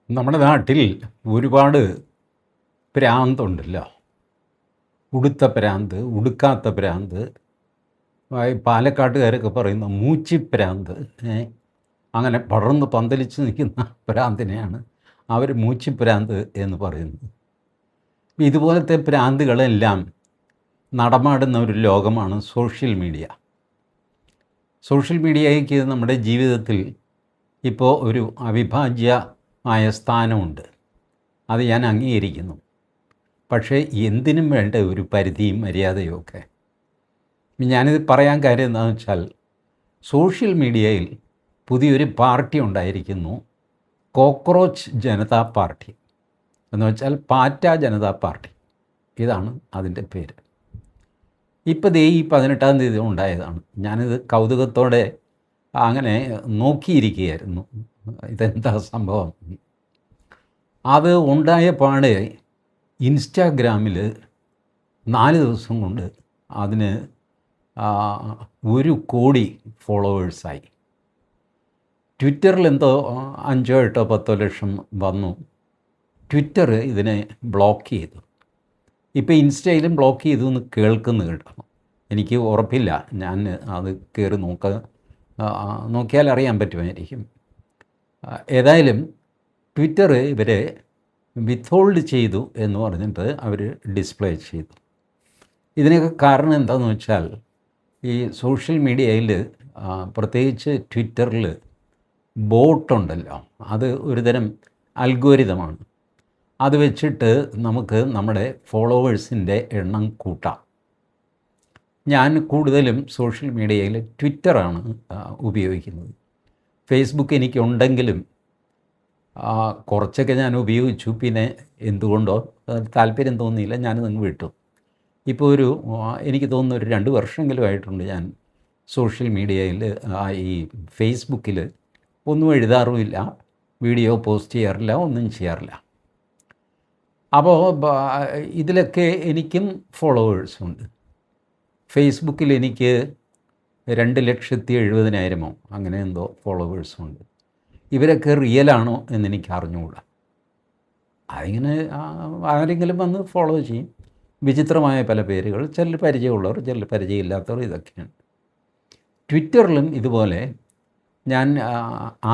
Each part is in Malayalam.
നമ്മുടെ നാട്ടിൽ ഒരുപാട് പ്രാന്തുണ്ടല്ലോ. ഉടുത്ത പ്രാന്ത്, ഉടുക്കാത്ത പ്രാന്ത്, പാലക്കാട്ടുകാരൊക്കെ പറയുന്ന മൂച്ചിപ്രാന്ത്. ഏ അങ്ങനെ പടർന്ന് പന്തലിച്ച് നിൽക്കുന്ന പ്രാന്തിനെയാണ് അവർ മൂച്ചിപ്രാന്ത് എന്ന് പറയുന്നത്. ഇതുപോലത്തെ പ്രാന്തുകളെല്ലാം നടമാടുന്ന ഒരു ലോകമാണ് സോഷ്യൽ മീഡിയ. സോഷ്യൽ മീഡിയയ്ക്ക് നമ്മുടെ ജീവിതത്തിൽ ഇപ്പോൾ ഒരു അവിഭാജ്യമായ സ്ഥാനമുണ്ട്. അത് ഞാൻ അംഗീകരിക്കുന്നു. പക്ഷേ എന്തിനും വേണ്ട ഒരു പരിധിയും മര്യാദയും ഒക്കെ. ഞാനിത് പറയാൻ കാര്യം എന്താണെന്ന് വെച്ചാൽ, സോഷ്യൽ മീഡിയയിൽ പുതിയൊരു പാർട്ടി ഉണ്ടായിരിക്കുന്നു, കോക്രോച്ച് ജനതാ പാർട്ടി എന്ന് വെച്ചാൽ പാറ്റ ജനതാ പാർട്ടി. ഇതാണ് അതിൻ്റെ പേര്. ഇപ്പോൾ ദേ ഈ 18-ാം തീയതി ഉണ്ടായതാണ്. ഞാനിത് കൗതുകത്തോടെ അങ്ങനെ നോക്കിയിരിക്കുകയായിരുന്നു, ഇതെന്താ സംഭവം. അത് ഉണ്ടായ പാടെ ഇൻസ്റ്റാഗ്രാമിൽ 4 ദിവസം കൊണ്ട് അതിന് 1 കോടി ഫോളോവേഴ്സായി. ട്വിറ്ററിൽ എന്തോ 5 8 10 ലക്ഷം വന്നു. ട്വിറ്റർ ഇതിനെ ബ്ലോക്ക് ചെയ്തു. ഇപ്പോൾ ഇൻസ്റ്റയിലും ബ്ലോക്ക് ചെയ്തു എന്ന് കേൾക്കുന്നു കേട്ടോ. എനിക്ക് ഉറപ്പില്ല, ഞാൻ അത് കയറി നോക്കിയാൽ അറിയാൻ പറ്റുമായിരിക്കും. ഏതായാലും ട്വിറ്റർ ഇവരെ വിത്ത്ഹോൾഡ് ചെയ്തു എന്ന് പറഞ്ഞിട്ട് അവർ ഡിസ്പ്ലേ ചെയ്തു. ഇതിനൊക്കെ കാരണം എന്താണെന്ന് വെച്ചാൽ, ഈ സോഷ്യൽ മീഡിയയിൽ പ്രത്യേകിച്ച് ട്വിറ്ററിൽ ബോട്ടുണ്ടല്ലോ, അത് ഒരുതരം അൽഗോരിതമാണ്. അത് വെച്ചിട്ട് നമുക്ക് നമ്മുടെ ഫോളോവേഴ്സിൻ്റെ എണ്ണം കൂട്ടാം. ഞാൻ കൂടുതലും സോഷ്യൽ മീഡിയയിൽ ട്വിറ്ററാണ് ഉപയോഗിക്കുന്നത്. ഫേസ്ബുക്ക് എനിക്കുണ്ടെങ്കിലും കുറച്ചൊക്കെ ഞാൻ ഉപയോഗിച്ചു. പിന്നെ എന്തുകൊണ്ടോ താല്പര്യം തോന്നിയില്ല, ഞാനതങ്ങ് വിട്ടു. ഇപ്പോൾ എനിക്ക് തോന്നുന്നു ഒരു 2 വർഷമെങ്കിലും ആയിട്ടുണ്ട് ഞാൻ സോഷ്യൽ മീഡിയയിൽ, ഈ ഫേസ്ബുക്കിൽ ഒന്നും എഴുതാറുമില്ല, വീഡിയോ പോസ്റ്റ് ചെയ്യാറില്ല, ഒന്നും ചെയ്യാറില്ല. അപ്പോൾ ഇതിലൊക്കെ എനിക്കും ഫോളോവേഴ്സുണ്ട്. ഫേസ്ബുക്കിൽ എനിക്ക് 2,70,000 അങ്ങനെ എന്തോ ഫോളോവേഴ്സുണ്ട്. ഇവരൊക്കെ റിയലാണോ എന്നെനിക്ക് അറിഞ്ഞുകൂടാ. അതിങ്ങനെ ആരെങ്കിലും വന്ന് ഫോളോ ചെയ്യും. വിചിത്രമായ പല പേരുകൾ, ചിലർ പരിചയമുള്ളവർ, ചിലർ പരിചയമില്ലാത്തവർ, ഇതൊക്കെയാണ്. ട്വിറ്ററിലും ഇതുപോലെ ഞാൻ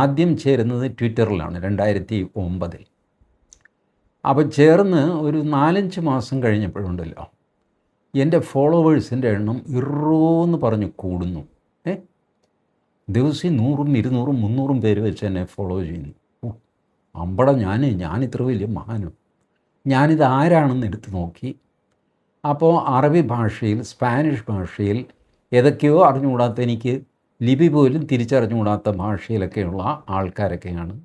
ആദ്യം ചേരുന്നത് ട്വിറ്ററിലാണ് 2009. അപ്പോൾ ചേർന്ന് ഒരു 4-5 മാസം കഴിഞ്ഞപ്പോഴുണ്ടല്ലോ, എൻ്റെ ഫോളോവേഴ്സിൻ്റെ എണ്ണം ഇറോന്ന് പറഞ്ഞ് കൂടുന്നു. ദിവസം 100, 200, 300 പേര് വെച്ച് എന്നെ ഫോളോ ചെയ്യുന്നു. അമ്പട ഞാനിത്ര വലിയ മഹാനോ. ഞാനിത് ആരാണെന്ന് എടുത്ത് നോക്കി. അപ്പോൾ അറബി ഭാഷയിൽ, സ്പാനിഷ് ഭാഷയിൽ, ഏതൊക്കെയോ അറിഞ്ഞുകൂടാത്ത, എനിക്ക് ലിപി പോലും തിരിച്ചറിഞ്ഞുകൂടാത്ത ഭാഷയിലൊക്കെയുള്ള ആൾക്കാരൊക്കെയാണ്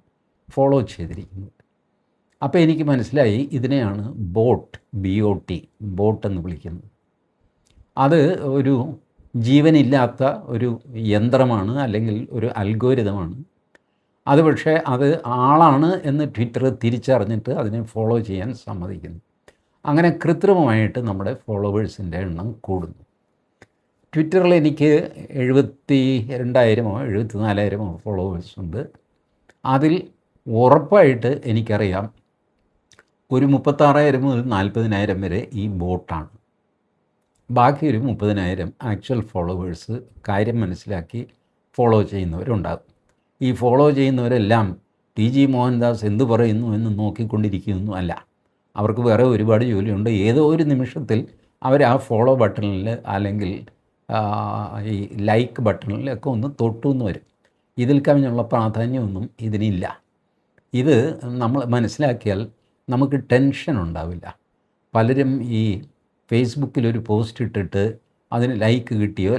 ഫോളോ ചെയ്തിരിക്കുന്നത്. അപ്പോൾ എനിക്ക് മനസ്സിലായി, ഇതിനെയാണ് ബോട്ട്, BOT, ബോട്ട് എന്ന് വിളിക്കുന്നത്. അത് ഒരു ജീവനില്ലാത്ത ഒരു യന്ത്രമാണ്, അല്ലെങ്കിൽ ഒരു അൽഗോരിതമാണ്. അത് പക്ഷേ അത് ആളാണ് എന്ന് ട്വിറ്റർ തിരിച്ചറിഞ്ഞിട്ട് അതിനെ ഫോളോ ചെയ്യാൻ സമ്മതിക്കുന്നു. അങ്ങനെ കൃത്രിമമായിട്ട് നമ്മുടെ ഫോളോവേഴ്സിൻ്റെ എണ്ണം കൂടുന്നു. ട്വിറ്ററിൽ എനിക്ക് 72,000 74,000 ഫോളോവേഴ്സുണ്ട്. അതിൽ ഉറപ്പായിട്ട് എനിക്കറിയാം ഒരു 36,000 മുതൽ 40,000 വരെ ഈ ബോട്ടാണ്. ബാക്കി ഒരു 30,000 ആക്ച്വൽ ഫോളോവേഴ്സ് കാര്യം മനസ്സിലാക്കി ഫോളോ ചെയ്യുന്നവരുണ്ടാകും. ഈ ഫോളോ ചെയ്യുന്നവരെല്ലാം TG മോഹൻദാസ് എന്തു പറയുന്നു എന്ന് നോക്കിക്കൊണ്ടിരിക്കുന്നു അല്ല. അവർക്ക് വേറെ ഒരുപാട് ജോലിയുണ്ട്. ഏതോ ഒരു നിമിഷത്തിൽ അവർ ആ ഫോളോ ബട്ടണിൽ, അല്ലെങ്കിൽ ഈ ലൈക്ക് ബട്ടണിലൊക്കെ ഒന്ന് തൊട്ടു എന്ന് വരും. ഇതിൽ കവിഞ്ഞുള്ള പ്രാധാന്യമൊന്നും ഇതിനില്ല. ഇത് നമ്മൾ മനസ്സിലാക്കിയാൽ നമുക്ക് ടെൻഷൻ ഉണ്ടാവില്ല. പലരും ഈ ഫേസ്ബുക്കിലൊരു പോസ്റ്റ് ഇട്ടിട്ട് അതിന് ലൈക്ക് കിട്ടിയോ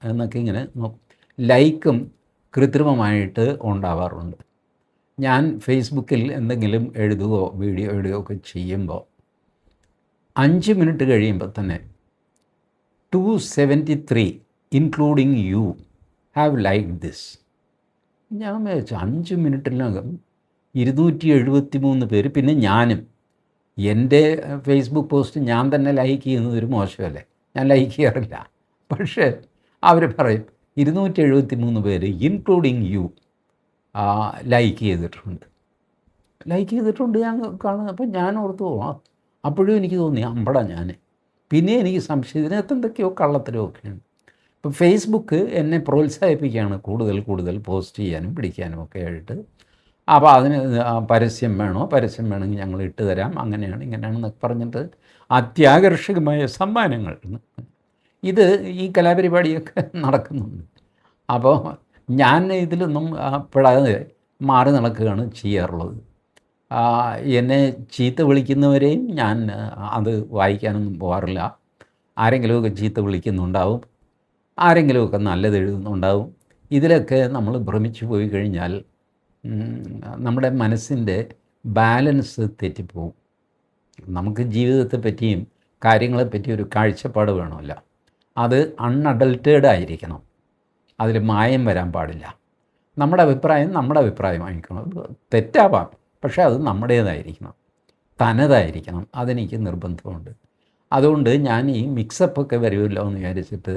എന്നൊക്കെ ഇങ്ങനെ നോക്കും. ലൈക്കും കൃത്രിമമായിട്ട് ഉണ്ടാവാറുണ്ട്. ഞാൻ ഫേസ്ബുക്കിൽ എന്തെങ്കിലും എഴുതുകയോ വീഡിയോ ഇടുകയോ ഒക്കെ ചെയ്യുമ്പോൾ 5 മിനിറ്റ് കഴിയുമ്പോൾ തന്നെ 273 including you have like this. ഞാൻ വിചാരിച്ചു 5 മിനിറ്റിനകം 273 പേര്, പിന്നെ ഞാനും. എൻ്റെ ഫേസ്ബുക്ക് പോസ്റ്റ് ഞാൻ തന്നെ ലൈക്ക് ചെയ്യുന്നത് ഒരു മോശമല്ലേ, ഞാൻ ലൈക്ക് ചെയ്യാറില്ല. പക്ഷേ അവർ പറയും 273 പേര് ഇൻക്ലൂഡിങ് യു ലൈക്ക് ചെയ്തിട്ടുണ്ട്. ലൈക്ക് ചെയ്തിട്ടുണ്ട് ഞാൻ കാണുന്നത്. അപ്പോൾ ഞാൻ ഓർത്തു അപ്പോഴും എനിക്ക് തോന്നി അമ്പട ഞാൻ. പിന്നെ എനിക്ക് സംശയം ഇതിനകത്ത് എന്തൊക്കെയോ കള്ളത്തരമൊക്കെയാണ്. ഇപ്പോൾ ഫേസ്ബുക്ക് എന്നെ പ്രോത്സാഹിപ്പിക്കുകയാണ് കൂടുതൽ കൂടുതൽ പോസ്റ്റ് ചെയ്യാനും പിടിക്കാനും ഒക്കെ ആയിട്ട്. അപ്പോൾ അതിന് പരസ്യം വേണമെങ്കിൽ ഞങ്ങൾ ഇട്ട് തരാം, അങ്ങനെയാണ് ഇങ്ങനെയാണെന്നൊക്കെ പറഞ്ഞിട്ട് അത്യാകർഷകമായ സമ്മാനങ്ങൾ. ഇത് ഈ കലാപരിപാടിയൊക്കെ നടക്കുന്നുണ്ട്. അപ്പോൾ ഞാൻ ഇതിലൊന്നും പെടാതെ മാറി നടക്കുകയാണ് ചെയ്യാറുള്ളത്. എന്നെ ചീത്ത വിളിക്കുന്നവരെയും ഞാൻ അത് വായിക്കാനൊന്നും പോകാറില്ല. ആരെങ്കിലുമൊക്കെ ചീത്ത വിളിക്കുന്നുണ്ടാവും, ആരെങ്കിലുമൊക്കെ നല്ലത് എഴുതുന്നുണ്ടാവും. ഇതിലൊക്കെ നമ്മൾ ഭ്രമിച്ചു പോയി കഴിഞ്ഞാൽ നമ്മുടെ മനസ്സിൻ്റെ ബാലൻസ് തെറ്റിപ്പോവും. നമുക്ക് ജീവിതത്തെ പറ്റിയും കാര്യങ്ങളെപ്പറ്റി ഒരു കാഴ്ചപ്പാട് വേണമല്ലോ. അത് അൺഅഡൾട്ടേഡ് ആയിരിക്കണം, അതിൽ മായം വരാൻ പാടില്ല. നമ്മുടെ അഭിപ്രായമായിരിക്കണം. തെറ്റാവാം, പക്ഷേ അത് നമ്മുടേതായിരിക്കണം, തനതായിരിക്കണം. അതെനിക്ക് നിർബന്ധമുണ്ട്. അതുകൊണ്ട് ഞാൻ ഈ മിക്സപ്പൊക്കെ വരുമല്ലോ എന്ന് വിചാരിച്ചിട്ട്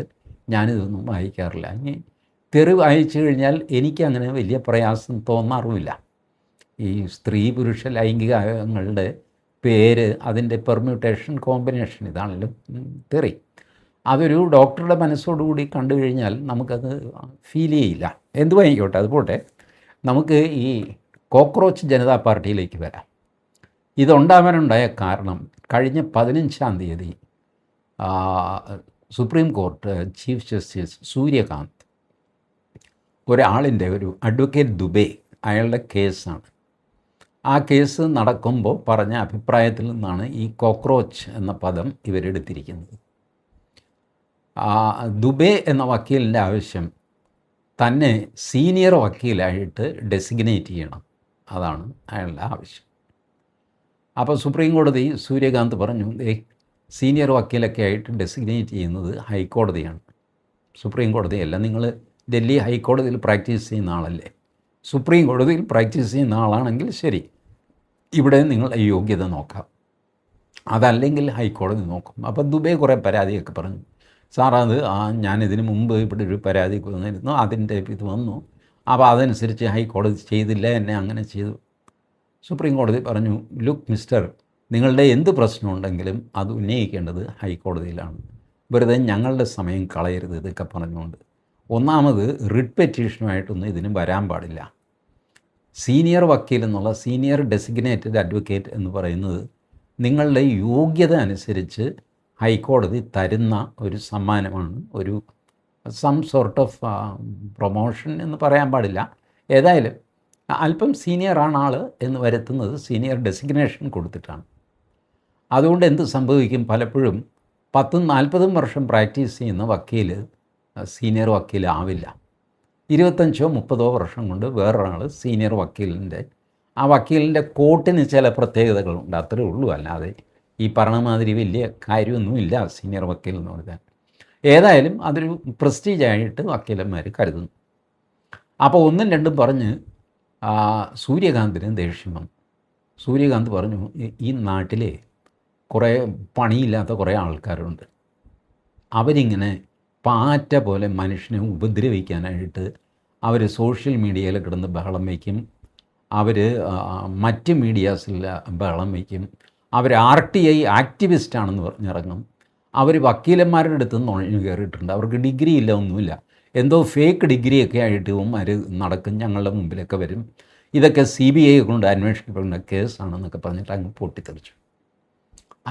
ഞാനിതൊന്നും വായിക്കാറില്ല. ഇനി തെറി വായിച്ചു കഴിഞ്ഞാൽ എനിക്കങ്ങനെ വലിയ പ്രയാസം തോന്നാറുമില്ല. ഈ സ്ത്രീ പുരുഷ ലൈംഗികങ്ങളുടെ പേര്, അതിൻ്റെ പെർമ്യൂട്ടേഷൻ കോമ്പിനേഷൻ ഇതാണല്ലോ തെറി. അതൊരു ഡോക്ടറുടെ മനസ്സോടുകൂടി കണ്ടു കഴിഞ്ഞാൽ നമുക്കത് ഫീൽ ചെയ്യില്ല. എന്തുവായിക്കോട്ടെ, അത് പോട്ടെ. നമുക്ക് ഈ കോക്രോച്ച് ജനതാ പാർട്ടിയിലേക്ക് വരാം. ഇതുണ്ടാവാനുണ്ടായ കാരണം കഴിഞ്ഞ 15-ാം തീയതി supreme court chief justice Suryakant ഒരാളിൻ്റെ ഒരു അഡ്വക്കേറ്റ് ദുബെ അയാളുടെ കേസാണ്. ആ കേസ് നടക്കുമ്പോൾ പറഞ്ഞ അഭിപ്രായത്തിൽ നിന്നാണ് ഈ കോക്രോച്ച് എന്ന പദം ഇവരെടുത്തിരിക്കുന്നത്. ദുബെ എന്ന വക്കീലിൻ്റെ ആവശ്യം തന്നെ സീനിയർ വക്കീലായിട്ട് ഡെസിഗ്നേറ്റ് ചെയ്യണം, അതാണ് അയാളുടെ ആവശ്യം. അപ്പോൾ സുപ്രീം കോടതി സൂര്യകാന്ത് പറഞ്ഞു, സീനിയർ വക്കീലൊക്കെ ആയിട്ട് ഡെസിഗ്നേറ്റ് ചെയ്യുന്നത് ഹൈക്കോടതിയാണ്, സുപ്രീം കോടതിയല്ല. നിങ്ങൾ ഡൽഹി ഹൈക്കോടതിയിൽ പ്രാക്ടീസ് ചെയ്യുന്ന ആളല്ലേ, സുപ്രീം കോടതിയിൽ പ്രാക്ടീസ് ചെയ്യുന്ന ആളാണെങ്കിൽ ശരി, ഇവിടെ നിങ്ങളുടെ യോഗ്യത നോക്കാം, അതല്ലെങ്കിൽ ഹൈക്കോടതി നോക്കും. അപ്പോൾ ദുബെ കുറേ പരാതിയൊക്കെ പറഞ്ഞു. സാർ അത് ഞാനിതിന് മുമ്പ് ഇവിടെ ഒരു പരാതി വന്നിരുന്നു, അതിൻ്റെ ഇത് വന്നു, അപ്പോൾ അതനുസരിച്ച് ഹൈക്കോടതി ചെയ്തില്ല, എന്നെ അങ്ങനെ ചെയ്തു. സുപ്രീം കോടതി പറഞ്ഞു, ലുക്ക് മിസ്റ്റർ, നിങ്ങളുടെ എന്ത് പ്രശ്നമുണ്ടെങ്കിലും അത് ഉന്നയിക്കേണ്ടത് ഹൈക്കോടതിയിലാണ്, വെറുതെ ഞങ്ങളുടെ സമയം കളയരുത് ഇതൊക്കെ പറഞ്ഞുകൊണ്ട്. ഒന്നാമത് റിട്ട് പെറ്റീഷനുമായിട്ടൊന്നും ഇതിന് വരാൻ പാടില്ല. സീനിയർ വക്കീൽ എന്നുള്ള സീനിയർ ഡെസിഗ്നേറ്റഡ് അഡ്വക്കേറ്റ് എന്ന് പറയുന്നത് നിങ്ങളുടെ യോഗ്യത അനുസരിച്ച് ഹൈക്കോടതി തരുന്ന ഒരു സമ്മാനമാണ്, ഒരു സം സോർട്ട് ഓഫ് പ്രൊമോഷൻ എന്ന് പറയാൻ പാടില്ല. ഏതായാലും അല്പം സീനിയറാണ് ആൾ എന്ന് വരുത്തുന്നത് സീനിയർ ഡെസിഗ്നേഷൻ കൊടുത്തിട്ടാണ്. അതുകൊണ്ട് എന്ത് സംഭവിക്കും, പലപ്പോഴും 10-40 വർഷം പ്രാക്ടീസ് ചെയ്യുന്ന വക്കീൽ സീനിയർ വക്കീലാവില്ല. 25-30 വർഷം കൊണ്ട് വേറൊരാൾ സീനിയർ വക്കീലിൻ്റെ, ആ വക്കീലിൻ്റെ കോട്ടിന് ചില പ്രത്യേകതകളുണ്ട്, അത്രേ ഉള്ളൂ. അല്ലാതെ ഈ പറഞ്ഞ മാതിരി വലിയ കാര്യമൊന്നുമില്ല സീനിയർ വക്കീൽ എന്ന് പറഞ്ഞാൽ. ഏതായാലും അതൊരു പ്രസ്റ്റീജായിട്ട് വക്കീലന്മാർ കരുതുന്നു. അപ്പോൾ 1-2 പറഞ്ഞ് സൂര്യകാന്തിന് ദേഷ്യം വന്നു. സൂര്യകാന്ത് പറഞ്ഞു, ഈ നാട്ടിലെ കുറേ പണിയില്ലാത്ത കുറേ ആൾക്കാരുണ്ട്, അവരിങ്ങനെ പാറ്റ പോലെ മനുഷ്യനെ ഉപദ്രവിക്കാനായിട്ട് അവർ സോഷ്യൽ മീഡിയയിൽ കിടന്ന് ബഹളം വയ്ക്കും, അവർ മറ്റ് മീഡിയാസിൽ ബഹളം വയ്ക്കും, അവർ RTI ആക്ടിവിസ്റ്റാണെന്ന് പറഞ്ഞിറങ്ങും, അവർ വക്കീലന്മാരുടെ അടുത്ത് നുഴഞ്ഞു കയറിയിട്ടുണ്ട്, അവർക്ക് ഡിഗ്രി ഇല്ല, ഒന്നുമില്ല, എന്തോ ഫേക്ക് ഡിഗ്രിയൊക്കെ ആയിട്ട് ഇവന്മാർ നടക്കും, ഞങ്ങളുടെ മുമ്പിലൊക്കെ വരും, ഇതൊക്കെ CBI കൊണ്ട് അന്വേഷിക്കപ്പെടുന്ന കേസാണെന്നൊക്കെ പറഞ്ഞിട്ട് അങ്ങ് പൊട്ടിത്തെറിച്ചു.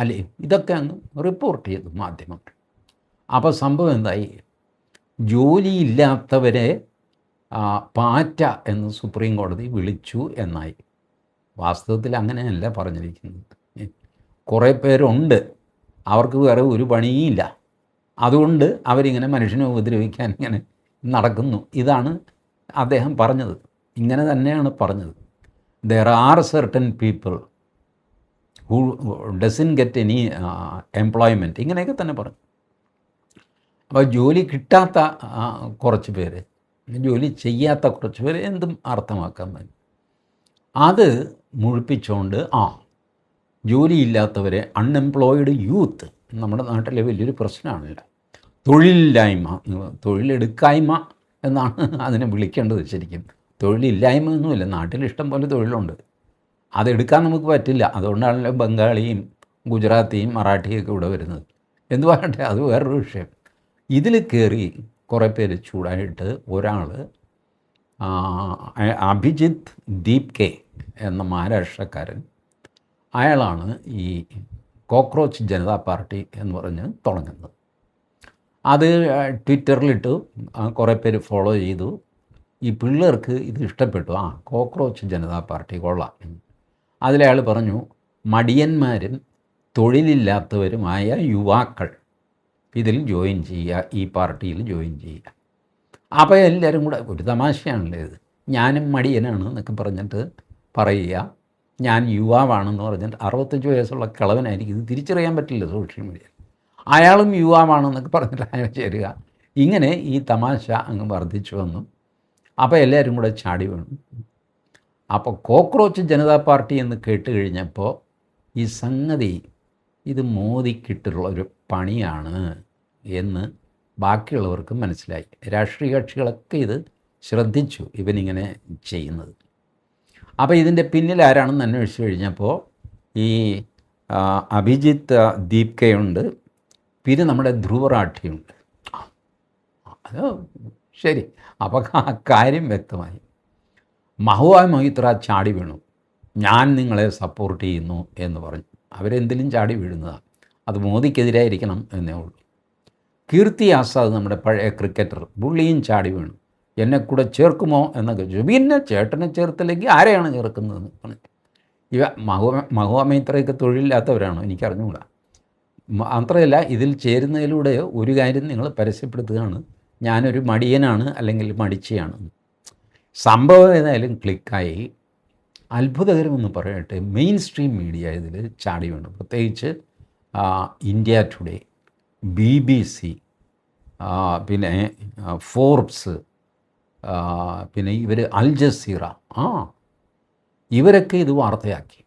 അല്ലേ, ഇതൊക്കെ അങ്ങ് റിപ്പോർട്ട് ചെയ്തു മാധ്യമങ്ങൾ. അപ്പോൾ സംഭവം എന്തായി, ജോലിയില്ലാത്തവരെ പാറ്റ എന്ന് സുപ്രീം കോടതി വിളിച്ചു എന്നായി. വാസ്തവത്തിൽ അങ്ങനെയല്ല പറഞ്ഞിരിക്കുന്നത്. കുറേ പേരുണ്ട്, അവർക്ക് വേറെ ഒരു പണിയില്ല, അതുകൊണ്ട് അവരിങ്ങനെ മനുഷ്യനെ ഉപദ്രവിക്കാൻ ഇങ്ങനെ നടക്കുന്നു. ഇതാണ് അദ്ദേഹം പറഞ്ഞത്, ഇങ്ങനെ തന്നെയാണ് പറഞ്ഞത്. There are certain people who doesn't get any employment, ഇങ്ങനെയൊക്കെ തന്നെ പറഞ്ഞു. അപ്പോൾ ജോലി കിട്ടാത്ത കുറച്ച് പേര്, ജോലി ചെയ്യാത്ത കുറച്ച് പേര് എന്തും അർത്ഥമാക്കാൻ പറ്റും. അത് മുഴിപ്പിച്ചുകൊണ്ട് ജോലിയില്ലാത്തവരെ, അൺഎംപ്ലോയിഡ് യൂത്ത് നമ്മുടെ നാട്ടിലെ വലിയൊരു പ്രശ്നമാണല്ലോ, തൊഴിലെടുക്കായ്മ എന്നാണ് അതിനെ വിളിക്കേണ്ടത് ശരിക്കും. തൊഴിലില്ലായ്മ ഒന്നുമില്ല, നാട്ടിലിഷ്ടം പോലെ തൊഴിലുണ്ട്. അതെടുക്കാൻ നമുക്ക് പറ്റില്ല. അതുകൊണ്ടാണല്ലോ ബംഗാളിയും ഗുജറാത്തിയും മറാഠിയൊക്കെ ഇവിടെ വരുന്നത്. എന്തു പറയട്ടെ, അത് വേറൊരു വിഷയം. ഇതിൽ കയറി കുറേ പേര് ചൂടായിട്ട് ഒരാൾ അഭിജിത്ത് ദീപ് കെ എന്ന മഹാരാഷ്ട്രക്കാരൻ, അയാളാണ് ഈ കോക്രോച്ച് ജനതാ പാർട്ടി എന്ന് പറഞ്ഞ് തുടങ്ങുന്നത്. അത് ട്വിറ്ററിലിട്ട് കുറേ പേര് ഫോളോ ചെയ്തു. ഈ പിള്ളേർക്ക് ഇത് ഇഷ്ടപ്പെട്ടു. കോക്രോച്ച് ജനതാ പാർട്ടി കൊള്ളാം. അതിലയാൾ പറഞ്ഞു, മടിയന്മാരും തൊഴിലില്ലാത്തവരുമായ യുവാക്കൾ ഇതിൽ ജോയിൻ ചെയ്യുക, ഈ പാർട്ടിയിൽ ജോയിൻ ചെയ്യുക. അപ്പോൾ എല്ലാവരും കൂടെ, ഒരു തമാശയാണല്ലോ ഇത്, ഞാനും മടിയനാണ് എന്നൊക്കെ പറഞ്ഞിട്ട് പറയുക, ഞാൻ യുവാവാണെന്ന് പറഞ്ഞിട്ട് 65 വയസ്സുള്ള കിളവനായിരിക്കും, ഇത് തിരിച്ചറിയാൻ പറ്റില്ല സോഷ്യൽ മീഡിയയിൽ. അയാളും യുവാവാണെന്നൊക്കെ പറഞ്ഞിട്ട് അയാൾ ചേരുക. ഇങ്ങനെ ഈ തമാശ അങ്ങ് വർദ്ധിച്ചു വന്നു. അപ്പോൾ എല്ലാവരും കൂടെ ചാടി വീണു. അപ്പോൾ കോക്രോച്ച് ജനതാ പാർട്ടി എന്ന് കേട്ട് കഴിഞ്ഞപ്പോൾ ഈ സംഗതി ഇത് മോദിക്കിട്ടുള്ളൊരു പണിയാണ് എന്ന് ബാക്കിയുള്ളവർക്ക് മനസ്സിലായി. രാഷ്ട്രീയ കക്ഷികളൊക്കെ ഇത് ശ്രദ്ധിച്ചു, ഇവനിങ്ങനെ ചെയ്യുന്നത്. അപ്പോൾ ഇതിൻ്റെ പിന്നിൽ ആരാണെന്ന് അന്വേഷിച്ച് കഴിഞ്ഞപ്പോൾ ഈ അഭിജിത്ത് ദീപ് കെ ഉണ്ട്, പിന്നെ നമ്മുടെ ധ്രുവ റാഠിയുണ്ട്. അത് ശരി, അപ്പോൾ കാര്യം വ്യക്തമായി. മഹുവ മൊഹിത്ര ചാടി വീണു, ഞാൻ നിങ്ങളെ സപ്പോർട്ട് ചെയ്യുന്നു എന്ന് പറഞ്ഞു. അവരെന്തിലും ചാടി വീഴുന്നതാണ്, അത് മോദിക്കെതിരായിരിക്കണം എന്നേ ഉള്ളൂ. കീർത്തി ആസാദ്, നമ്മുടെ പഴയ ക്രിക്കറ്റർ, പുള്ളിയും ചാടി വീണു, എന്നെ കൂടെ ചേർക്കുമോ എന്നൊക്കെ ചോദിച്ചു. പിന്നെ ചേട്ടനെ ചേർത്തില്ലെങ്കിൽ ആരെയാണ് ചേർക്കുന്നതെന്ന് പറഞ്ഞു. ഇവ മഹുവ മൈത്രയൊക്കെ തൊഴിലില്ലാത്തവരാണോ എനിക്കറിഞ്ഞുകൂടാ. മാത്രമല്ല, ഇതിൽ ചേരുന്നതിലൂടെ ഒരു കാര്യം നിങ്ങൾ പരസ്യപ്പെടുത്തുകയാണ്, ഞാനൊരു മടിയനാണ് അല്ലെങ്കിൽ മടിച്ചയാണ്. സംഭവം ഏതായാലും ക്ലിക്കായി. അത്ഭുതകരമെന്ന് പറയട്ടെ, മെയിൻ സ്ട്രീം മീഡിയ ഇതിൽ ചാടി വീണു. പ്രത്യേകിച്ച് ഇന്ത്യ ടുഡേ, BBC, പിന്നെ ഫോർബ്സ്, പിന്നെ ഇവർ അൽ ജസീറ, ഇവരൊക്കെ ഇത് വാർത്തയാക്കി.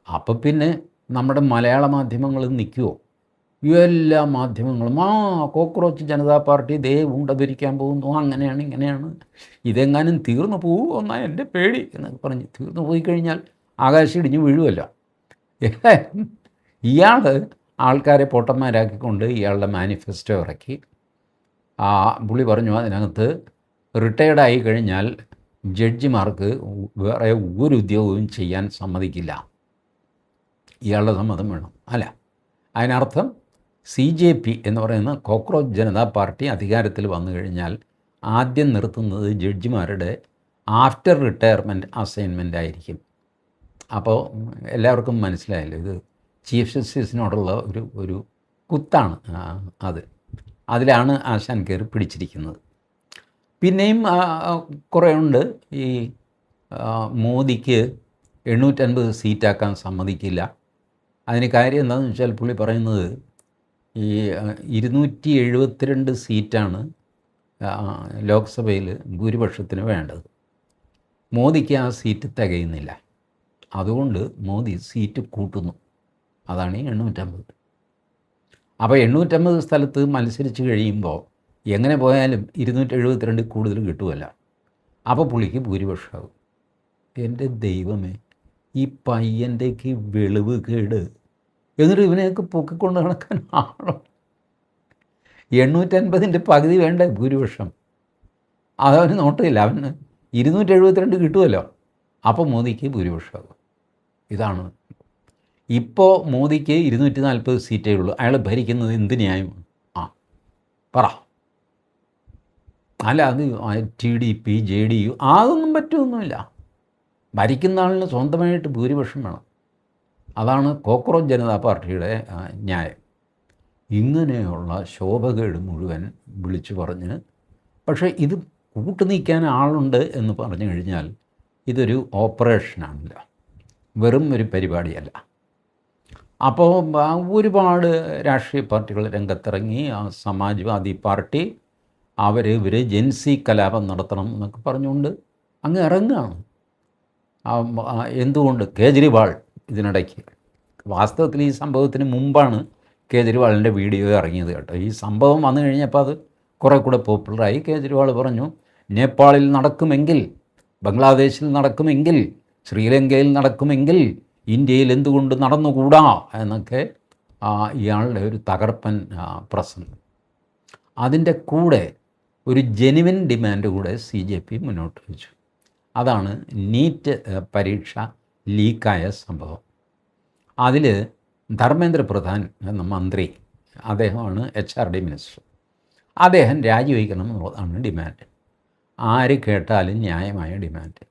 അപ്പം പിന്നെ നമ്മുടെ മലയാള മാധ്യമങ്ങൾ നിൽക്കുമോ? എല്ലാ മാധ്യമങ്ങളും കോക്രോച്ച് ജനതാ പാർട്ടി ദേ ഉണ്ടതിരിക്കാൻ പോകുന്നു, അങ്ങനെയാണ് ഇങ്ങനെയാണ്, ഇതെങ്ങാനും തീർന്നു പോകുമെന്നാണ് എൻ്റെ പേടി എന്നൊക്കെ പറഞ്ഞ്. തീർന്നു പോയി കഴിഞ്ഞാൽ ആകാശം ഇടിഞ്ഞ് വീഴുമല്ലോ. ഇയാൾ ആൾക്കാരെ പൊട്ടന്മാരാക്കിക്കൊണ്ട് ഇയാളുടെ മാനിഫെസ്റ്റോ ഇറക്കി. പുള്ളി പറഞ്ഞു, അതിനകത്ത് റിട്ടയർഡായി കഴിഞ്ഞാൽ ജഡ്ജിമാർക്ക് വേറെ ഒരു ഉദ്യോഗവും ചെയ്യാൻ സമ്മതിക്കില്ല, ഇയാളുടെ സമ്മതം വേണം. അല്ല, അതിനർത്ഥം CJP എന്ന് പറയുന്ന കോക്രോച്ച് ജനതാ പാർട്ടി അധികാരത്തിൽ വന്നു കഴിഞ്ഞാൽ ആദ്യം നിർത്തുന്നത് ജഡ്ജിമാരുടെ ആഫ്റ്റർ റിട്ടയർമെൻറ്റ് അസൈൻമെൻ്റ് ആയിരിക്കും. അപ്പോൾ എല്ലാവർക്കും മനസ്സിലായല്ലോ, ഇത് ചീഫ് ജസ്റ്റിസിനോടുള്ള ഒരു കുത്താണ് അതിലാണ് ആശാൻ കയറി പിടിച്ചിരിക്കുന്നത്. പിന്നെയും കുറേ ഉണ്ട്. ഈ മോദിക്ക് 850 സീറ്റാക്കാൻ സമ്മതിക്കില്ല. അതിന് കാര്യം എന്താണെന്ന് വെച്ചാൽ, പുള്ളി പറയുന്നത് ഈ 272 സീറ്റാണ് ലോക്സഭയിൽ ഭൂരിപക്ഷത്തിന് വേണ്ടത്. മോദിക്ക് ആ സീറ്റ് തികയുന്നില്ല, അതുകൊണ്ട് മോദി സീറ്റ് കൂട്ടുന്നു. അതാണ് ഈ 850. അപ്പോൾ 850 സ്ഥലത്ത് മത്സരിച്ച് കഴിയുമ്പോൾ എങ്ങനെ പോയാലും 272 കൂടുതൽ കിട്ടുമല്ല. അപ്പോൾ പുള്ളിക്ക് ഭൂരിപക്ഷമാകും. എൻ്റെ ദൈവമേ, ഈ പയ്യൻ്റെക്ക് വെളിവ് കേട്. എന്നിട്ട് ഇവനെയൊക്കെ പൊക്കിക്കൊണ്ട് നടക്കാൻ ആണോ? 850ൻ്റെ പകുതി വേണ്ടേ ഭൂരിപക്ഷം? അതവന് നോട്ടില്ല, അവന് 272 കിട്ടുമല്ലോ. അപ്പോൾ മോദിക്ക് ഭൂരിപക്ഷമാകും. ഇതാണ് ഇപ്പോൾ മോദിക്ക് 240 സീറ്റേ ഉള്ളൂ. അയാൾ ഭരിക്കുന്നത് എന്ത് ന്യായമാണ്? പറ. അല്ല, അത് TDP JDU അതൊന്നും പറ്റുമൊന്നുമില്ല. ഭരിക്കുന്ന ആളിന് സ്വന്തമായിട്ട് ഭൂരിപക്ഷം വേണം. അതാണ് കോക്രോച്ച് ജനതാ പാർട്ടിയുടെ ന്യായം. ഇങ്ങനെയുള്ള ശോഭകേട് മുഴുവൻ വിളിച്ചു പറഞ്ഞ്, പക്ഷേ ഇത് കൂട്ടുനിൽക്കാൻ ആളുണ്ട് എന്ന് പറഞ്ഞു കഴിഞ്ഞാൽ ഇതൊരു ഓപ്പറേഷനാണല്ലോ, വെറും ഒരു പരിപാടിയല്ല. അപ്പോൾ ഒരുപാട് രാഷ്ട്രീയ പാർട്ടികൾ രംഗത്തിറങ്ങി. സമാജ്വാദി പാർട്ടി ഇവർ ജൻസി കലാപം നടത്തണം എന്നൊക്കെ പറഞ്ഞുകൊണ്ട് അങ്ങ് ഇറങ്ങുകയാണ്. എന്തുകൊണ്ട്? കേജ്രിവാൾ ഇതിനിടയ്ക്ക്, വാസ്തവത്തിൽ ഈ സംഭവത്തിന് മുമ്പാണ് കേജ്രിവാളിൻ്റെ വീഡിയോ ഇറങ്ങിയത് കേട്ടോ. ഈ സംഭവം വന്നു കഴിഞ്ഞപ്പോൾ അത് കുറേ കൂടെ പോപ്പുലറായി. കേജ്രിവാൾ പറഞ്ഞു, നേപ്പാളിൽ നടക്കുമെങ്കിൽ, ബംഗ്ലാദേശിൽ നടക്കുമെങ്കിൽ ശ്രീലങ്കയിൽ നടക്കുമെങ്കിൽ ഇന്ത്യയിൽ എന്തുകൊണ്ട് നടന്നുകൂടാ എന്നൊക്കെ ഇയാളുടെ ഒരു തകർപ്പൻ പ്രസംഗം. അതിൻ്റെ കൂടെ ഒരു ജെനുവിൻ ഡിമാൻഡ് കൂടെ CJP മുന്നോട്ട് വെച്ചു. അതാണ് നീറ്റ് പരീക്ഷ ലീക്കായ സംഭവം. അതിൽ ധർമ്മേന്ദ്ര പ്രധാൻ എന്ന മന്ത്രി, അദ്ദേഹമാണ് HRD മിനിസ്റ്റർ, അദ്ദേഹം രാജിവെക്കണം എന്നുള്ളതാണ് ഡിമാൻഡ്. ആര് കേട്ടാലും ന്യായമായ ഡിമാൻഡ്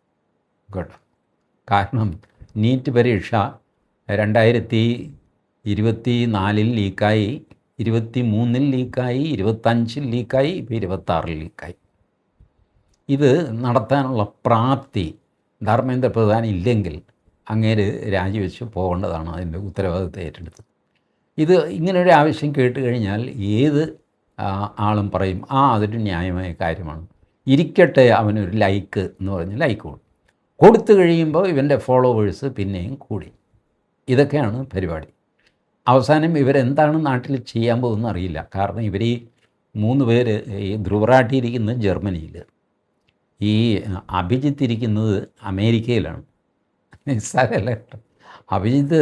കേട്ടോ. കാരണം നീറ്റ് പരീക്ഷ 2024 ലീക്കായി, 23 ലീക്കായി, 25 ലീക്കായി, ഇപ്പോൾ 26 ലീക്കായി. ഇത് നടത്താനുള്ള പ്രാപ്തി ധർമ്മേന്ദ്ര പ്രധാൻ ഇല്ലെങ്കിൽ അങ്ങേര് രാജിവെച്ച് പോകേണ്ടതാണ്, അതിൻ്റെ ഉത്തരവാദിത്തം ഏറ്റെടുത്ത്. ഇത് ഇങ്ങനൊരു ആവശ്യം കേട്ട് കഴിഞ്ഞാൽ ഏത് ആളും പറയും അതൊരു ന്യായമായ കാര്യമാണ്, ഇരിക്കട്ടെ അവനൊരു ലൈക്ക് എന്ന് പറഞ്ഞ് ലൈക്ക് കൊടുത്തു കഴിയുമ്പോൾ ഇവൻ്റെ ഫോളോവേഴ്സ് പിന്നെയും കൂടി. ഇതൊക്കെയാണ് പരിപാടി. അവസാനം ഇവരെന്താണ് നാട്ടിൽ ചെയ്യാൻ പോകുന്നത് അറിയില്ല. കാരണം ഇവർ ഈ 3 പേര് ഈ ധ്രുവറാട്ടിയിരിക്കുന്നത് ജർമ്മനിയിൽ, ഈ അഭിജിത്ത് ഇരിക്കുന്നത് അമേരിക്കയിലാണ്. നിസ്സാരമല്ല കേട്ടോ. അഭിജിത്ത്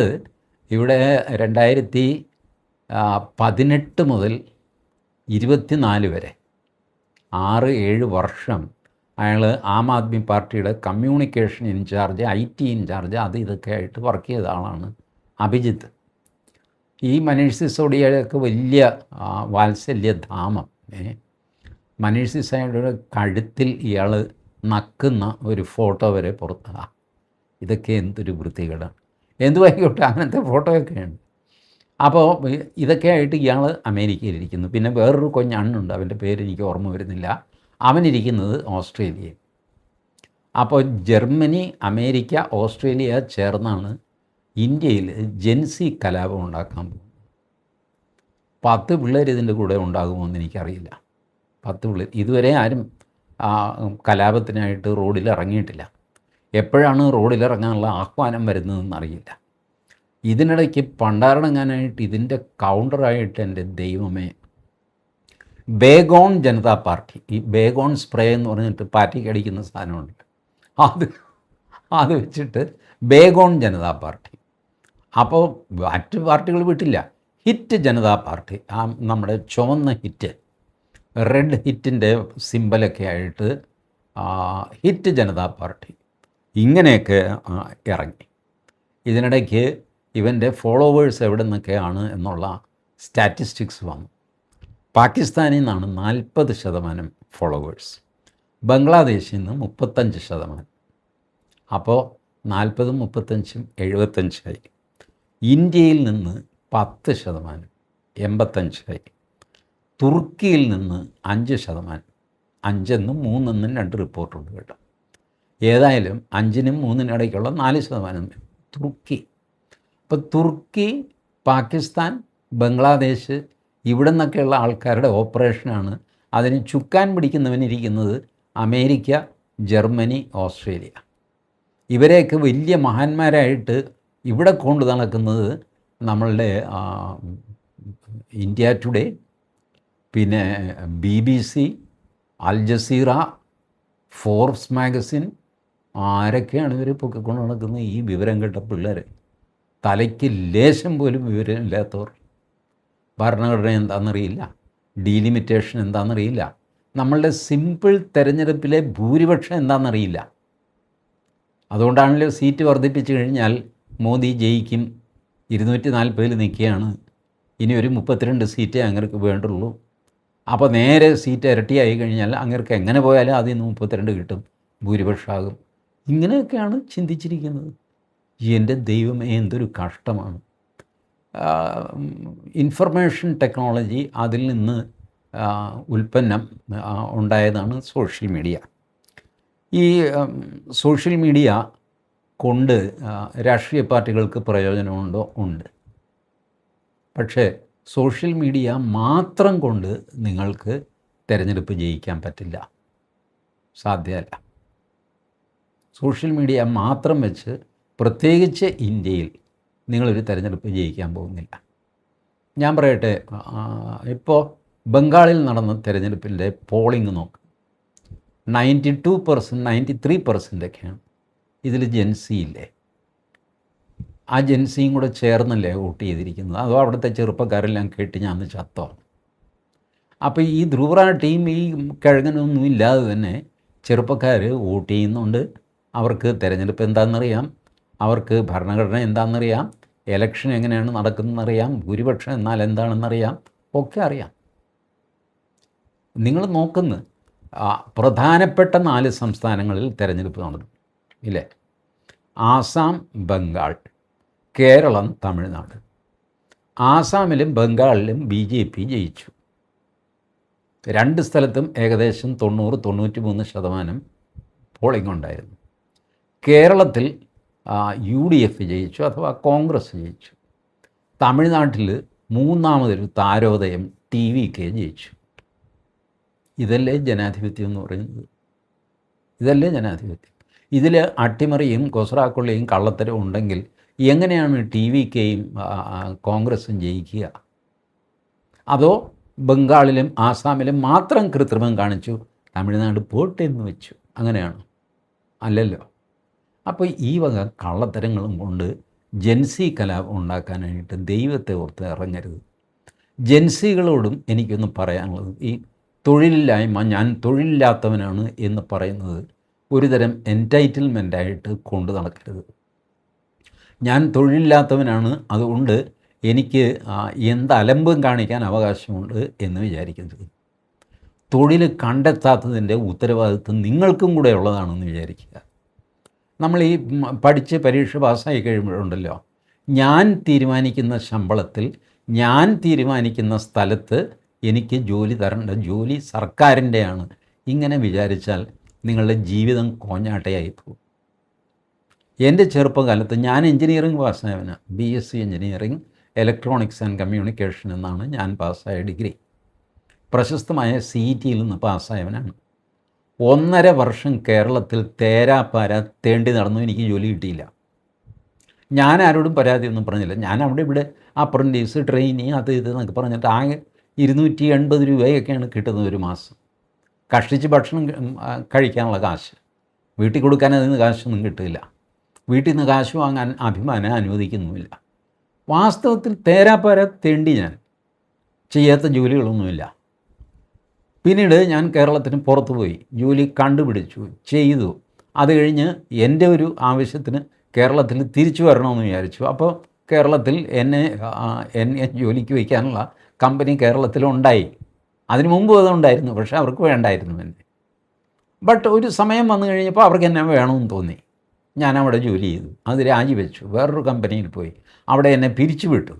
ഇവിടെ 2018 മുതൽ 24 വരെ 6-7 വർഷം അയാൾ ആം ആദ്മി പാർട്ടിയുടെ കമ്മ്യൂണിക്കേഷൻ ഇൻചാർജ്, IT ഇൻചാർജ്, ഇതൊക്കെ ആയിട്ട് വർക്ക് ചെയ്ത ആളാണ് അഭിജിത്ത്. ഈ മനീഷ് സിസോഡിയയൊക്കെ വലിയ വാത്സല്യധാമം. മനീഷ് സിസോഡിയയുടെ കഴുത്തിൽ ഇയാൾ നക്കുന്ന ഒരു ഫോട്ടോ വരെ പുറത്താണ്. ഇതൊക്കെ എന്തൊരു വൃത്തികേടാണ്. എന്തുവായിക്കോട്ടെ, അങ്ങനത്തെ ഫോട്ടോയൊക്കെയാണ്. അപ്പോൾ ഇതൊക്കെ ആയിട്ട് ഇയാൾ അമേരിക്കയിലിരിക്കുന്നു. പിന്നെ വേറൊരു കൊഞ്ഞണ്ണുണ്ട്, അവൻ്റെ പേര് എനിക്ക് ഓർമ്മ വരുന്നില്ല, അവനിരിക്കുന്നത് ഓസ്ട്രേലിയയിൽ. അപ്പോൾ ജർമ്മനി, അമേരിക്ക, ഓസ്ട്രേലിയ ചേർന്നാണ് ഇന്ത്യയിൽ ജെൻസി കലാപം ഉണ്ടാക്കാൻ പോകുന്നത്. 10 പിള്ളേർ ഇതിൻ്റെ കൂടെ ഉണ്ടാകുമോ എന്ന് എനിക്കറിയില്ല. 10 പിള്ളേർ. ഇതുവരെ ആരും കലാപത്തിനായിട്ട് റോഡിൽ ഇറങ്ങിയിട്ടില്ല. എപ്പോഴാണ് റോഡിലിറങ്ങാനുള്ള ആഹ്വാനം വരുന്നതെന്നറിയില്ല. ഇതിനിടയ്ക്ക് പണ്ടാരണങ്ങാനായിട്ട് ഇതിൻ്റെ കൗണ്ടറായിട്ട് എൻ്റെ ദൈവമേ, ബേഗോൺ ജനതാ പാർട്ടി, ഈ ബേഗോൺ സ്പ്രേ എന്ന് പറഞ്ഞിട്ട് പാർട്ടിക്ക് അടിക്കുന്ന സാധനമുണ്ട്, അത് വെച്ചിട്ട് ബേഗോൺ ജനതാ പാർട്ടി. അപ്പോൾ മറ്റ് പാർട്ടികൾ വിട്ടില്ല. ഹിറ്റ് ജനതാ പാർട്ടി, നമ്മുടെ ചുവന്ന ഹിറ്റ്, റെഡ് ഹിറ്റിൻ്റെ സിമ്പലൊക്കെ ആയിട്ട് ഹിറ്റ് ജനതാ പാർട്ടി, ഇങ്ങനെയൊക്കെ ഇറങ്ങി. ഇതിനിടയ്ക്ക് ഇവൻ്റെ ഫോളോവേഴ്സ് എവിടെ നിന്നൊക്കെയാണ് എന്നുള്ള സ്റ്റാറ്റിസ്റ്റിക്സ് വന്നു. പാകിസ്ഥാനിൽ നിന്നാണ് 40% ഫോളോവേഴ്സ്, ബംഗ്ലാദേശിൽ നിന്ന് 35%. അപ്പോൾ 40, 35, 75ആയി. ഇന്ത്യയിൽ നിന്ന് 10%, 85ആയി. തുർക്കിയിൽ നിന്ന് 5%, 5 3 2 റിപ്പോർട്ടുണ്ട് കേട്ടോ. ഏതായാലും 5-നും 3-നും ഇടയ്ക്കുള്ള 4% തുർക്കി. അപ്പോൾ തുർക്കി, പാകിസ്ഥാൻ, ബംഗ്ലാദേശ്, ഇവിടെ നിന്നൊക്കെയുള്ള ആൾക്കാരുടെ ഓപ്പറേഷനാണ്. അതിന് ചുക്കാൻ പിടിക്കുന്നവനിരിക്കുന്നത് അമേരിക്ക, ജർമ്മനി, ഓസ്ട്രേലിയ. ഇവരെയൊക്കെ വലിയ മഹാന്മാരായിട്ട് ഇവിടെ കൊണ്ട് നടക്കുന്നത് നമ്മളുടെ ഇന്ത്യ ടുഡേ, പിന്നെ BBC, Al Jazeera, Forbes magazine, ആരൊക്കെയാണ് ഇവർ പൊക്കിക്കൊണ്ട് നടക്കുന്നത്? ഈ വിവരം കേട്ട പിള്ളേർ, തലയ്ക്ക് ലേശം പോലും വിവരമില്ലാത്തവർ. ഭരണഘടന എന്താണെന്നറിയില്ല, ഡീലിമിറ്റേഷൻ എന്താണെന്നറിയില്ല, നമ്മളുടെ സിമ്പിൾ തെരഞ്ഞെടുപ്പിലെ ഭൂരിപക്ഷം എന്താണെന്നറിയില്ല. അതുകൊണ്ടാണല്ലോ സീറ്റ് വർദ്ധിപ്പിച്ചു കഴിഞ്ഞാൽ മോദി ജയിക്കും, 240 നിൽക്കുകയാണ്, ഇനി ഒരു 32 സീറ്റേ അങ്ങർക്ക് വേണ്ടുള്ളൂ. അപ്പോൾ നേരെ സീറ്റ് ഇരട്ടിയായി കഴിഞ്ഞാൽ അങ്ങർക്ക് എങ്ങനെ പോയാലും അതിൽ നിന്ന് 32 കിട്ടും, ഭൂരിപക്ഷമാകും. ഇങ്ങനെയൊക്കെയാണ് ചിന്തിച്ചിരിക്കുന്നത്. എൻ്റെ ദൈവമേ, എന്തൊരു കഷ്ടമാണ്. ഇൻഫർമേഷൻ ടെക്നോളജി, അതിൽ നിന്ന് ഉൽപ്പന്നം ഉണ്ടായതാണ് സോഷ്യൽ മീഡിയ. ഈ സോഷ്യൽ മീഡിയ കൊണ്ട് രാഷ്ട്രീയ പാർട്ടികൾക്ക് പ്രയോജനമുണ്ടോ? ഉണ്ട്. പക്ഷേ സോഷ്യൽ മീഡിയ മാത്രം കൊണ്ട് നിങ്ങൾക്ക് തിരഞ്ഞെടുപ്പ് ജയിക്കാൻ പറ്റില്ല, സാധ്യമല്ല. സോഷ്യൽ മീഡിയ മാത്രം വെച്ച് പ്രത്യേകിച്ച് ഇന്ത്യയിൽ നിങ്ങളൊരു തിരഞ്ഞെടുപ്പ് ജയിക്കാൻ പോകുന്നില്ല. ഞാൻ പറയട്ടെ, ഇപ്പോൾ ബംഗാളിൽ നടന്ന തിരഞ്ഞെടുപ്പിൻ്റെ പോളിംഗ് നോക്ക്, 92%, 93% ഒക്കെയാണ്. ഇതിൽ ജെൻസി ഇല്ലേ? ആ ജെൻസിയും കൂടെ ചേർന്നല്ലേ വോട്ട് ചെയ്തിരിക്കുന്നത്? അതോ അവിടുത്തെ ചെറുപ്പക്കാരെല്ലാം കേട്ട് ഞാൻ ചത്തോ? അപ്പോൾ ഈ ധ്രുവറ ടീം ഈ കിഴങ്ങനൊന്നും ഇല്ലാതെ തന്നെ ചെറുപ്പക്കാർ വോട്ട് ചെയ്യുന്നുണ്ട്. അവർക്ക് തിരഞ്ഞെടുപ്പ് എന്താണെന്നറിയാം, അവർക്ക് ഭരണഘടന എന്താണെന്നറിയാം, ഇലക്ഷൻ എങ്ങനെയാണ് നടക്കുന്നതെന്നറിയാം, ഭൂരിപക്ഷം എന്നാൽ എന്താണെന്നറിയാം, ഒക്കെ അറിയാം. നിങ്ങൾ നോക്കുന്ന പ്രധാനപ്പെട്ട 4 സംസ്ഥാനങ്ങളിൽ തിരഞ്ഞെടുപ്പ് നടന്നു ഇല്ലേ? ആസാം, ബംഗാൾ, കേരളം, തമിഴ്നാട്. ആസാമിലും ബംഗാളിലും BJP ജയിച്ചു. 2 സ്ഥലത്തും ഏകദേശം 90-93% പോളിംഗ് ഉണ്ടായിരുന്നു. കേരളത്തിൽ UDF ജയിച്ചു, അഥവാ കോൺഗ്രസ് ജയിച്ചു. തമിഴ്നാട്ടിൽ മൂന്നാമതൊരു താരോദയം TVK ജയിച്ചു. ഇതല്ലേ ജനാധിപത്യം എന്ന് പറയുന്നത്? ഇതല്ലേ ജനാധിപത്യം? ഇതിൽ അട്ടിമറിയും കൊസറാക്കൊള്ളിയും കള്ളത്തരവും ഉണ്ടെങ്കിൽ എങ്ങനെയാണ് TVKയും കോൺഗ്രസും ജയിക്കുക? അതോ ബംഗാളിലും ആസാമിലും മാത്രം കൃത്രിമം കാണിച്ചു തമിഴ്നാട് പോട്ടെ എന്ന് വെച്ചു, അങ്ങനെയാണ്? അല്ലല്ലോ. അപ്പോൾ ഈ വക കള്ളത്തരങ്ങളും കൊണ്ട് ജൻസി കലാപം ഉണ്ടാക്കാനായിട്ട് ദൈവത്തെ ഓർത്ത് ഇറങ്ങരുത്. ജൻസികളോടും എനിക്കൊന്ന് പറയാനുള്ളത്, ഈ തൊഴിലില്ലായ്മ, ഞാൻ തൊഴിലില്ലാത്തവനാണ് എന്ന് പറയുന്നത് ഒരുതരം എൻറ്റൈറ്റിൽമെൻ്റായിട്ട് കൊണ്ടു നടക്കരുത്. ഞാൻ തൊഴിലില്ലാത്തവനാണ്, അതുകൊണ്ട് എനിക്ക് എന്ത് അലമ്പും കാണിക്കാൻ അവകാശമുണ്ട് എന്ന് വിചാരിക്കരുത്. തൊഴിൽ കണ്ടെത്താത്തതിൻ്റെ ഉത്തരവാദിത്വം നിങ്ങൾക്കും കൂടെ ഉള്ളതാണെന്ന് വിചാരിക്കുക. നമ്മൾ ഈ പഠിച്ച് പരീക്ഷ പാസ്സായി കഴിയുമ്പോഴുണ്ടല്ലോ, ഞാൻ തീരുമാനിക്കുന്ന ശമ്പളത്തിൽ, ഞാൻ തീരുമാനിക്കുന്ന സ്ഥലത്ത് എനിക്ക് ജോലി തരേണ്ട ജോലി സർക്കാരിൻ്റെയാണ്, ഇങ്ങനെ വിചാരിച്ചാൽ നിങ്ങളുടെ ജീവിതം കോഞ്ഞാട്ടയായി പോകും. എൻ്റെ ചെറുപ്പകാലത്ത് ഞാൻ എൻജിനീയറിംഗ് പാസ്സായവനാണ്. BSc engineering, electronics and communication എന്നാണ് ഞാൻ പാസ്സായ ഡിഗ്രി. പ്രശസ്തമായ CETയിൽ നിന്ന് പാസ്സായവനാണ്. 1.5 വർഷം കേരളത്തിൽ തേരാപ്പാര തേണ്ടി നടന്നു, എനിക്ക് ജോലി കിട്ടിയില്ല. ഞാൻ ആരോടും പരാതിയൊന്നും പറഞ്ഞില്ല. ഞാൻ അവിടെ ഇവിടെ അപ്രൻറ്റീസ്, ട്രെയിനി, അത് ഇത് എന്നൊക്കെ പറഞ്ഞിട്ട് ആകെ 280 രൂപയൊക്കെയാണ് കിട്ടുന്നത് ഒരു മാസം. കഷ്ടിച്ച് ഭക്ഷണം കഴിക്കാനുള്ള കാശ്, വീട്ടിൽ കൊടുക്കാൻ അതിന് കാശൊന്നും കിട്ടില്ല. വീട്ടിൽ നിന്ന് കാശ് വാങ്ങാൻ അഭിമാനം അനുവദിക്കുന്നുമില്ല. വാസ്തവത്തിൽ തേരാപ്പാര തേണ്ടി ഞാൻ ചെയ്യാത്ത ജോലികളൊന്നുമില്ല. പിന്നീട് ഞാൻ കേരളത്തിന് പുറത്തു പോയി ജോലി കണ്ടുപിടിച്ചു, ചെയ്തു. അത് കഴിഞ്ഞ് എൻ്റെ ഒരു ആവശ്യത്തിന് കേരളത്തിൽ തിരിച്ചു വരണമെന്ന് വിചാരിച്ചു. അപ്പോൾ കേരളത്തിൽ എന്നെ ജോലിക്ക് വയ്ക്കാനുള്ള കമ്പനി കേരളത്തിലുണ്ടായി. അതിന് മുമ്പ് അതുണ്ടായിരുന്നു, പക്ഷേ അവർക്ക് വേണ്ടായിരുന്നു എന്നെ. ബട്ട് ഒരു സമയം വന്നു കഴിഞ്ഞപ്പോൾ അവർക്ക് എന്നെ വേണമെന്ന് തോന്നി. ഞാൻ അവിടെ ജോലി ചെയ്തു, അത് രാജിവെച്ചു, വേറൊരു കമ്പനിയിൽ പോയി. അവിടെ എന്നെ പിരിച്ചു വിട്ടു.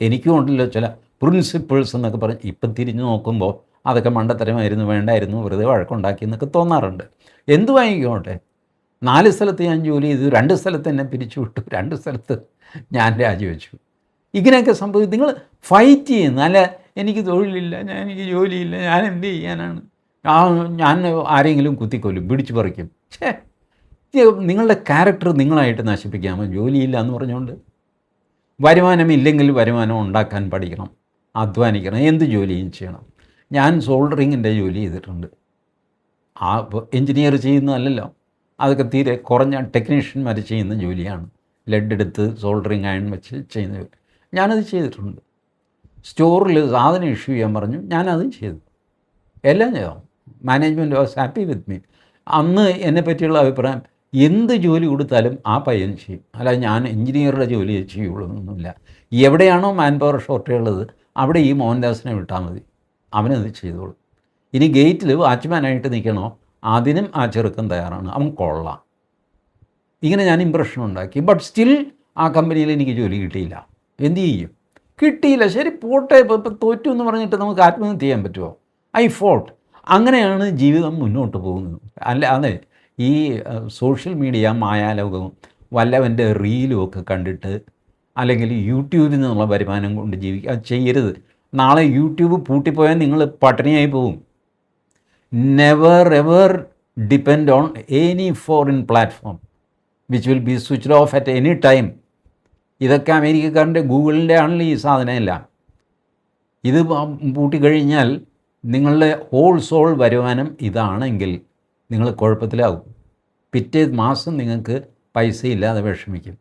എനിക്കും ഉണ്ടല്ലോ ചില പ്രിൻസിപ്പിൾസ് എന്നൊക്കെ പറഞ്ഞ്. ഇപ്പം തിരിഞ്ഞു നോക്കുമ്പോൾ അതൊക്കെ മണ്ടത്തരമായിരുന്നു, വേണ്ടായിരുന്നു, വെറുതെ വഴക്കുണ്ടാക്കി എന്നൊക്കെ തോന്നാറുണ്ട്. എന്തു വാങ്ങിക്കോട്ടെ, 4 സ്ഥലത്ത് ഞാൻ ജോലി ചെയ്തു, 2 സ്ഥലത്ത് എന്നെ പിരിച്ചു വിട്ടു, 2 സ്ഥലത്ത് ഞാൻ രാജിവെച്ചു. ഇങ്ങനെയൊക്കെ സംഭവിക്കും. നിങ്ങൾ ഫൈറ്റ് ചെയ്യുന്നു, അല്ല എനിക്ക് തൊഴിലില്ല, എനിക്ക് ജോലിയില്ല, ഞാൻ എന്ത് ചെയ്യാനാണ്, ഞാൻ ആരെങ്കിലും കുത്തിക്കൊല്ലും, പിടിച്ചു പറിക്കും. നിങ്ങളുടെ ക്യാരക്ടർ നിങ്ങളായിട്ട് നശിപ്പിക്കാമോ ജോലിയില്ല എന്ന് പറഞ്ഞുകൊണ്ട്? വരുമാനമില്ലെങ്കിൽ വരുമാനം ഉണ്ടാക്കാൻ പഠിക്കണം, അധ്വാനിക്കണം, എന്ത് ജോലിയും ചെയ്യണം. ഞാൻ സോൾഡറിങ്ങിൻ്റെ ജോലി ചെയ്തിട്ടുണ്ട്. എൻജിനീയർ ചെയ്യുന്നതല്ലല്ലോ, അതൊക്കെ തീരെ കുറഞ്ഞ ടെക്നീഷ്യന്മാർ ചെയ്യുന്ന ജോലിയാണ്. ലെഡ് എടുത്ത് സോൾഡറിങ് അയൺ വെച്ച് ചെയ്യുന്ന ജോലി ഞാനത് ചെയ്തിട്ടുണ്ട്. സ്റ്റോറിൽ സാധനം ഇഷ്യൂ ചെയ്യാൻ പറഞ്ഞു, ഞാനത് ചെയ്തു, എല്ലാം ചെയ്തു. Management was happy with me. അന്ന് എന്നെ പറ്റിയുള്ള അഭിപ്രായം, എന്ത് ജോലി കൊടുത്താലും ആ പയ്യൻ ചെയ്യും, അല്ല ഞാൻ എൻജിനീയറുടെ ജോലി ചെയ്യുള്ളൂ എന്നൊന്നുമില്ല. എവിടെയാണോ മാൻ പവർ ഷോർട്ടേജ് ഉള്ളത് അവിടെ ഈ മോഹൻദാസിനെ വിട്ടാൽ മതി, അവനത് ചെയ്തോളും. ഇനി ഗേറ്റിൽ വാച്ച്മാനായിട്ട് നിൽക്കണോ, അതിനും ആ ചെറുക്കൻ തയ്യാറാണ്, അവൻ കൊള്ളാം. ഇങ്ങനെ ഞാൻ ഇമ്പ്രഷൻ ഉണ്ടാക്കി. ബട്ട് സ്റ്റിൽ ആ കമ്പനിയിൽ എനിക്ക് ജോലി കിട്ടിയില്ല. എന്തു ചെയ്യും? കിട്ടിയില്ല, ശരി പോട്ടെ, ഇപ്പോൾ തോറ്റു എന്ന് പറഞ്ഞിട്ട് നമുക്ക് ആത്മഹത്യ ചെയ്യാൻ പറ്റുമോ? I fought. അങ്ങനെയാണ് ജീവിതം മുന്നോട്ട് പോകുന്നത്. അതെ ഈ സോഷ്യൽ മീഡിയ മായാലോകവും വല്ലവൻ്റെ റീലും ഒക്കെ കണ്ടിട്ട്, അല്ലെങ്കിൽ യൂട്യൂബിൽ നിന്നുള്ള വരുമാനം കൊണ്ട് ജീവിക്കുക ചെയ്യരുത്. നാളെ യൂട്യൂബ് പൂട്ടിപ്പോയാൽ നിങ്ങൾ പട്ടിണിയായി പോകും. Never ever depend on any foreign platform which will be switched off at any time. ഇതൊക്കെ അമേരിക്കക്കാരൻ്റെ ഗൂഗിളിൻ്റെ ആണല്ലോ ഈ സാധനമെല്ലാം. ഇത് പൂട്ടിക്കഴിഞ്ഞാൽ നിങ്ങളുടെ ഹോൾ സോൾ വരുമാനം ഇതാണെങ്കിൽ നിങ്ങൾ കുഴപ്പത്തിലാകും. പിറ്റേ മാസം നിങ്ങൾക്ക് പൈസ ഇല്ലാതെ വിഷമിക്കും.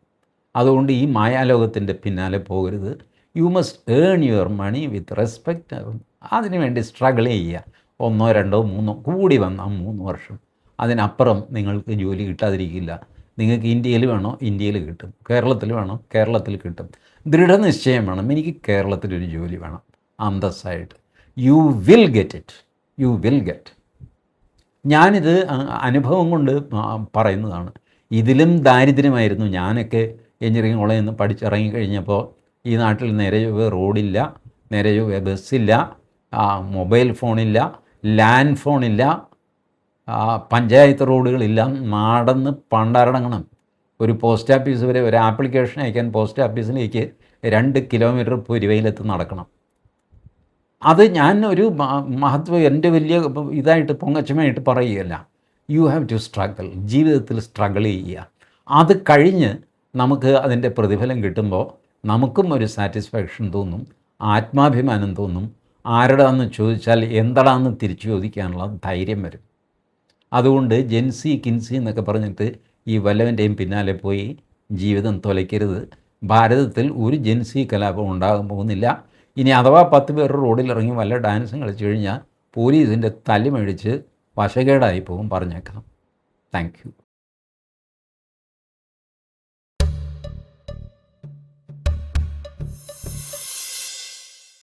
അതുകൊണ്ട് ഈ മായാലോകത്തിൻ്റെ പിന്നാലെ പോകരുത്. You must earn your money with respect. അതിനുവേണ്ടി സ്ട്രഗിൾ ചെയ്യുക. 1, 2, 3 കൂടി വന്നാൽ 3 വർഷം. അതിനപ്പുറം നിങ്ങൾക്ക് ജോലി കിട്ടാതിരിക്കില്ല. നിങ്ങൾക്ക് ഇന്ത്യയിൽ വേണോ ഇന്ത്യയിൽ കിട്ടും, കേരളത്തിൽ വേണോ കേരളത്തിൽ കിട്ടും. ദൃഢനിശ്ചയം വേണം, എനിക്ക് കേരളത്തിലൊരു ജോലി വേണം അന്തസ്സായിട്ട്. You will get it, you will get. ഞാനിത് അനുഭവം കൊണ്ട് പറയുന്നതാണ്. ഇതിലും ദാരിദ്ര്യമായിരുന്നു. ഞാനൊക്കെ എഞ്ചിനീയറിംഗ് കോളേജിൽ നിന്ന് പഠിച്ചിറങ്ങി കഴിഞ്ഞപ്പോൾ ഈ നാട്ടിൽ നേരെ റോഡില്ല, നേരെ ബസ്സില്ല, മൊബൈൽ ഫോണില്ല, ലാൻഡ് ഫോണില്ല, പഞ്ചായത്ത് റോഡുകളില്ല. നടന്ന് പണ്ടാരടങ്ങണം. ഒരു പോസ്റ്റ് ഓഫീസ് വരെ ഒരു ആപ്ലിക്കേഷൻ അയക്കാൻ പോസ്റ്റ് ഓഫീസിലേക്ക് 2 കിലോമീറ്റർ പുരുവയിലെത്ത് നടക്കണം. അത് ഞാൻ ഒരു മഹത്വം എൻ്റെ വലിയ ഇതായിട്ട് പൊങ്ങച്ചമായിട്ട് പറയുകയല്ല. You have to struggle. ജീവിതത്തിൽ സ്ട്രഗിൾ ചെയ്യുക. അത് കഴിഞ്ഞ് നമുക്ക് അതിൻ്റെ പ്രതിഫലം കിട്ടുമ്പോൾ നമുക്കും ഒരു സാറ്റിസ്ഫാക്ഷൻ തോന്നും, ആത്മാഭിമാനം തോന്നും. ആരുടെയാണെന്ന് ചോദിച്ചാൽ എന്താണെന്ന് തിരിച്ചു ചോദിക്കാനുള്ള ധൈര്യം വരും. അതുകൊണ്ട് ജെൻസി കിൻസി എന്നൊക്കെ പറഞ്ഞിട്ട് ഈ വല്ലവൻ്റെയും പിന്നാലെ പോയി ജീവിതം തുലയ്ക്കരുത്. ഭാരതത്തിൽ ഒരു ജെൻസി കലാപം ഉണ്ടാകാൻ പോകുന്നില്ല. ഇനി അഥവാ 10 പേർ റോഡിലിറങ്ങി വല്ല ഡാൻസും കളിച്ചു കഴിഞ്ഞാൽ പോലീസിൻ്റെ തല്ല് മേടിച്ച് വശകേടായി പോകും, പറഞ്ഞേക്കണം. Thank U.